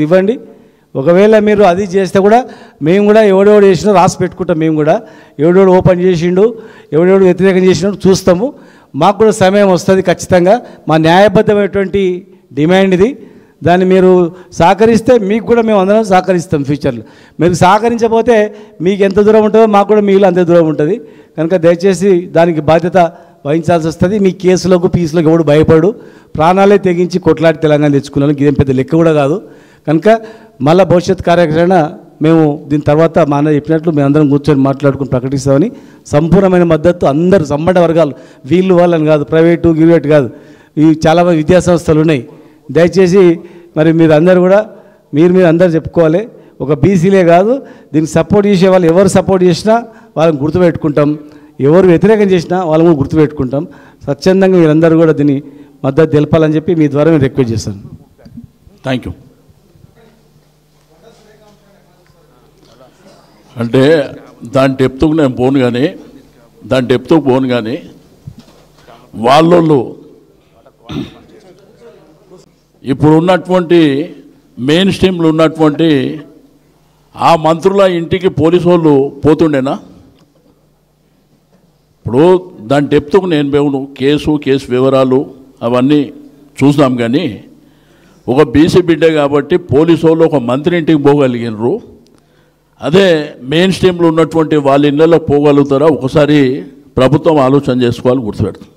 ఇవ్వండి. ఒకవేళ మీరు అది చేస్తే కూడా మేము కూడా ఎవడెవడు చేసినా రాసి పెట్టుకుంటాం. మేము కూడా ఎవడెవడు ఓపెన్ చేసిండు, ఎవడెవడు వ్యతిరేకం చేసినాడు చూస్తాము. మాకు కూడా సమయం వస్తుంది ఖచ్చితంగా. మా న్యాయబద్ధమైనటువంటి డిమాండ్ ఇది. దాన్ని మీరు సహకరిస్తే మీకు కూడా మేము అందరం సహకరిస్తాం. ఫ్యూచర్లో మీరు సహకరించకపోతే మీకు ఎంత దూరం ఉంటుందో మాకు కూడా మీలో అంతే దూరం ఉంటుంది. కనుక దయచేసి దానికి బాధ్యత వహించాల్సి వస్తుంది. మీ కేసులకు పీసులకు ఎవడు భయపడు, ప్రాణాలే తెగించి కొట్లాడి తెలంగాణ తెచ్చుకున్నాను. ఇదేం పెద్ద లెక్క కూడా కాదు. కనుక మళ్ళీ భవిష్యత్ కార్యాచరణ మేము దీని తర్వాత మా అన్న చెప్పినట్లు మేము అందరం కూర్చొని మాట్లాడుకుని ప్రకటిస్తామని సంపూర్ణమైన మద్దతు అందరూ సంబంధ వర్గాలు, వీళ్ళు వాళ్ళని కాదు, ప్రైవేటు గిరివేట్ కాదు, ఈ చాలామంది విద్యాసంస్థలు ఉన్నాయి. దయచేసి మరి మీరు అందరూ కూడా మీరు అందరూ చెప్పుకోవాలి. ఒక బీసీలే కాదు, దీనికి సపోర్ట్ చేసే వాళ్ళు ఎవరు సపోర్ట్ చేసినా వాళ్ళని గుర్తుపెట్టుకుంటాం, ఎవరు వ్యతిరేకం చేసినా వాళ్ళని కూడా గుర్తుపెట్టుకుంటాం. స్వచ్ఛందంగా మీరందరూ కూడా దీన్ని మద్దతు తెలపాలని చెప్పి మీ ద్వారా నేను రిక్వెస్ట్ చేస్తాను. Thank you. అంటే దాని డెప్త్కు నేను పోను కానీ వాళ్ళు ఇప్పుడు ఉన్నటువంటి మెయిన్ స్ట్రీమ్లో ఉన్నటువంటి ఆ మంత్రుల ఇంటికి పోలీసు వాళ్ళు పోతుండేనా? ఇప్పుడు దాని డెప్త్కు నేను పోను. కేసు వివరాలు అవన్నీ చూసాం. కానీ ఒక బీసీ బిడ్డే కాబట్టి పోలీసు వాళ్ళు ఒక మంత్రి ఇంటికి పోగలిగినారు. అదే మెయిన్ స్ట్రీమ్లో ఉన్నటువంటి వాళ్ళ ఇళ్ళలో పోగలుగుతారా? ఒకసారి ప్రభుత్వం ఆలోచన చేసుకోవాలి, గుర్తుపెడతాం.